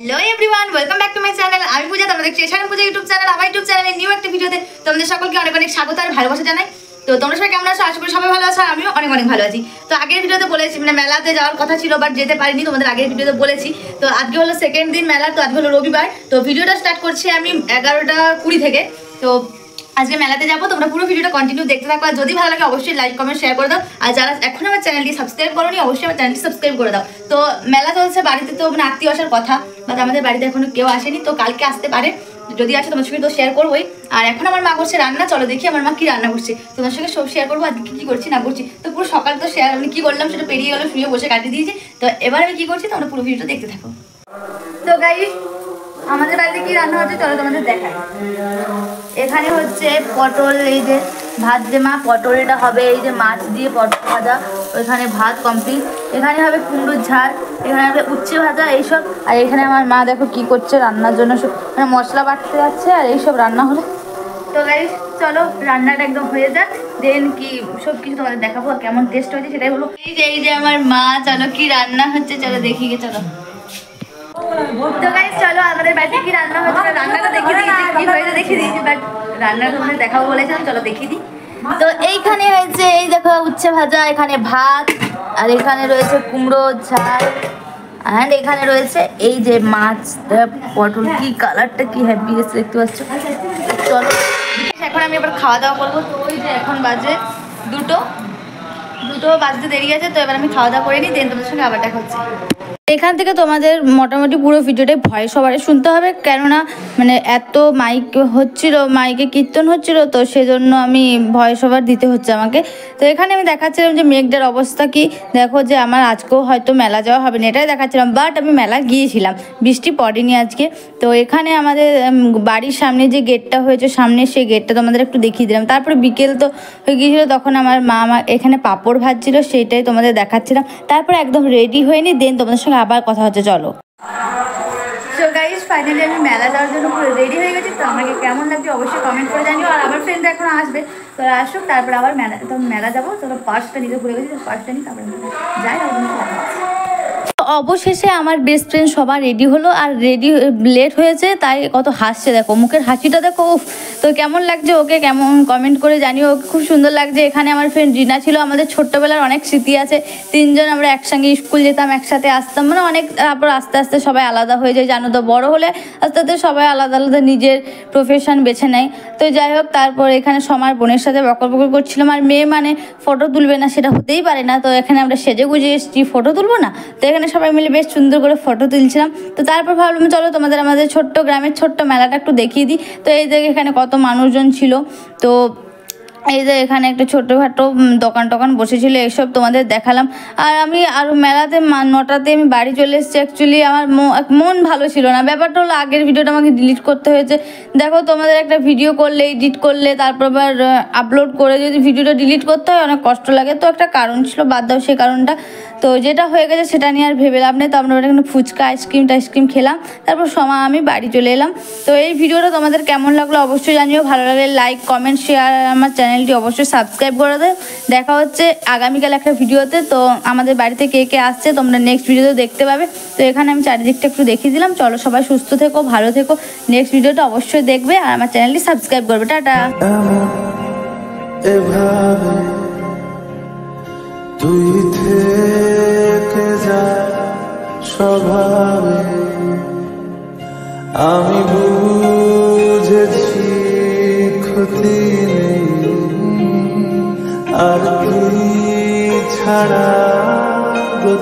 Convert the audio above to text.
Hello everyone welcome back to my channel. আমি পূজা, তোমরা দেখছো এশান পূজা ইউটিউব চ্যানেল। আমার ইউটিউব চ্যানেলে নিউ একটা ভিডিওতে তোমাদের সকলকে অনেক অনেক স্বাগত আর ভালোবাসা জানাই। তো তোমরা সবাই কেমন আছো? আশা করি সবাই ভালো আছো আর আমিও অনেক অনেক ভালো আছি। তো আগের ভিডিওতে বলেছি মানে মেলাতে যাওয়ার কথা ছিল বাট যেতে পারিনি, তোমাদের আগের ভিডিওতে বলেছি। তো আজকে হলো সেকেন্ড দিন মেলা, তো আজকে হলো রবিবার। তো ভিডিওটা স্টার্ট করছি আমি 11:20 থেকে। তো আজকে মেলাতে যাবো, তোমরা পুরো ভিডিওটা কন্টিনিউ দেখতে থাকো। আর যদি ভালো লাগে অবশ্যই লাইক কমেন্ট শেয়ার করে দাও। আর যারা এখন আমার চ্যানেলটি সাবস্ক্রাইব করোনি অবশ্যই আমার চ্যানেলটি সাবস্ক্রাইব করে দাও। তো মেলা চলছে, বাড়িতে তো মানে আত্মীয় আসার কথা, বাট আমাদের বাড়িতে এখনো কেউ আসেনি। তো কালকে আসতে পারে, যদি আসে তোমার সঙ্গে তো শেয়ার করবোই। আর এখন আমার মা করছে রান্না, চলো দেখি আমার মা কি রান্না করছে, তোমার সঙ্গে সব শেয়ার করবো আজকে কি করছি না করছি। তো পুরো সকাল তো শেয়ার আমি কি করলাম সেটা পেরিয়ে গেলো, শুয়ে বসে কাটিয়ে দিয়েছি। তো এবার আমি কি করছি তোমরা পুরো ভিডিওটা দেখতে থাকো। তো গাইস আমাদের বাড়িতে কি রান্না হচ্ছে চলো তোমাদের দেখাই। এখানে হচ্ছে পটল, এই যে ভাত যে মা পটলটা হবে, এই যে মাছ দিয়ে পটল ভাজা, ওইখানে ভাত কমপ্লিট। এখানে হবে কুমড়োর ঝাল, এখানে হবে উচ্ছে ভাজা এইসব। আর এখানে আমার মা দেখো কি করছে রান্নার জন্য, সব মানে মশলা বাটতে যাচ্ছে আর এইসব রান্না হলো। তো গাইস চলো রান্নাটা একদম হয়ে যাক, দেন কি সব কিছু তোমাদের দেখাবো কেমন টেস্ট হয়েছে সেটাই বলবো। এই যে আমার মা, চলো কি রান্না হচ্ছে চলো দেখি গে চলো। তো গাইস চলো আমাদের বাড়িতে কি রান্না হচ্ছে, রান্নাটা দেখিয়ে দিয়েছি, কি হয়েছে দেখিয়ে দিয়েছি, বাট রান্নাটা তোমাদের দেখাবো বলেছিলাম, চলো দেখিয়ে দিই। তো এইখানে হয়েছে এই দেখো উচ্ছে ভাজা, এখানে ভাত, আর এখানে রয়েছে কুমড়ো ঝাল, অ্যান্ড এখানে রয়েছে এই যে মাছ পটল। কি কালারটা কি হ্যাপি এসে দেখতে পাচ্ছ। চলো এখন আমি এবার খাওয়া দাওয়া করবো। তো ওই যে এখন বাজে দুটো বাজতে দেরি আছে। তো এবার আমি খাওয়া দাওয়া করে নিই, দেন তোমাদের সঙ্গে আবার দেখা হচ্ছে। এখান থেকে তোমাদের মোটামুটি পুরো ভিডিওটাই ভয়েস ওভারে শুনতে হবে, কেননা মানে এত মাইক হচ্ছিল, মাইকে কীর্তন হচ্ছিল, তো সেজন্য আমি ভয়েস ওভার দিতে হচ্ছে আমাকে। তো এখানে আমি দেখাচ্ছিলাম যে মেঘটার অবস্থা কি, দেখো যে আমার আজকেও হয়তো মেলা যাওয়া হবে না এটাই দেখাচ্ছিলাম, বাট আমি মেলা গিয়েছিলাম, বৃষ্টি পড়েনি আজকে। তো এখানে আমাদের বাড়ির সামনে যে গেটটা হয়েছে সামনে, সেই গেটটা তোমাদের একটু দেখিয়ে দিলাম। তারপরে বিকেল তো হয়ে গিয়েছিলো, তখন আমার মা এখানে পাঁপড় ভাজছিল, সেইটাই তোমাদের দেখাচ্ছিলাম। তারপরে একদম রেডি হয়ে নি, দেন তোমাদের সঙ্গে আবার কথা হচ্ছে চলো। সো গাইস ফাইনালি আমি মেলা যাওয়ার জন্য পুরো রেডি হয়ে গেছি। তো আমাকে কেমন লাগছে অবশ্যই কমেন্ট করে জানিও। আর আমার ফ্রেন্ড এখন আসবে, তো আসুক, তারপর আবার মেলা যাবো। তো পার্সটা নিতে ভুলে গেছি, পার্সটা নিই তারপরে যাই। অবশেষে আমার বেস্ট ফ্রেন্ড সবার রেডি হলো, আর রেডি লেট হয়েছে তাই কত হাসছে দেখো, মুখের হাসিটা দেখো। তো কেমন লাগছে ওকে কেমন কমেন্ট করে জানিও, ওকে খুব সুন্দর লাগছে। এখানে আমার ফ্রেন্ড রিনা ছিল, আমাদের ছোট্টবেলার অনেক স্মৃতি আছে, তিনজন আমরা একসঙ্গে স্কুল যেতাম, একসাথে আসতাম, মানে অনেক। তারপর আস্তে আস্তে সবাই আলাদা হয়ে যায় জানো তো, বড় হলে আস্তে আস্তে সবাই আলাদা আলাদা নিজের প্রফেশন বেছে নেয়। তো যাই হোক, তারপর এখানে সময় বোনের সাথে বকর বকর করছিলাম, আর মেয়ে মানে ফটো তুলবে না সেটা হতেই পারে না। তো এখানে আমরা সেজে গুজে এসেছি, ফটো তুলবো না, তো এখানে সবাই মিলে বেশ সুন্দর করে ফটো তুলছিলাম। তো তারপর ভাবলাম চলো তোমাদের আমাদের ছোট্ট গ্রামের ছোট্ট মেলাটা একটু দেখিয়ে দিই। তো এই যে এখানে কত মানুষজন ছিল, তো এই যে এখানে একটা ছোটোখাটো দোকান টোকান বসেছিল, এইসব তোমাদের দেখালাম। আর আমি আরও মেলাতে 9টাতে আমি বাড়ি চলে এসেছি। অ্যাকচুয়ালি আমার মন ভালো ছিল না। ব্যাপারটা হলো আগের ভিডিওটা আমাকে ডিলিট করতে হয়েছে। দেখো তোমাদের একটা ভিডিও করলে, এডিট করলে, তারপর আবার আপলোড করে যদি ভিডিওটা ডিলিট করতে হয় অনেক কষ্ট লাগে। তো একটা কারণ ছিল, বাদ দাও সেই কারণটা। তো যেটা হয়ে গেছে সেটা নিয়ে আর ভেবে লাভ নেই। তো আমরা এখানে ফুচকা আইসক্রিম খেলাম, তারপর সময় আমি বাড়ি চলে এলাম। তো এই ভিডিওটা তোমাদের কেমন লাগলো অবশ্যই জানিও, ভালো লাগলে লাইক কমেন্ট শেয়ার, আমার চ্যানেলটি অবশ্যই সাবস্ক্রাইব করে দেয়। দেখা হচ্ছে আগামীকাল একটা ভিডিওতে। তো আমাদের বাড়িতে কে কে আসছে তোমরা নেক্সট ভিডিওতে দেখতে পাবে। তো এখানে আমি চারিদিকটা একটু দেখিয়ে দিলাম। চলো সবাই সুস্থ থেকো, ভালো থেকো, নেক্সট ভিডিওটা অবশ্যই দেখবে আর আমার চ্যানেলটি সাবস্ক্রাইব করবে। টাটা। তুই থেকে যা স্বভাবে, আমি বুঝেছি ক্ষতি নেই আর তুই ছাড়া।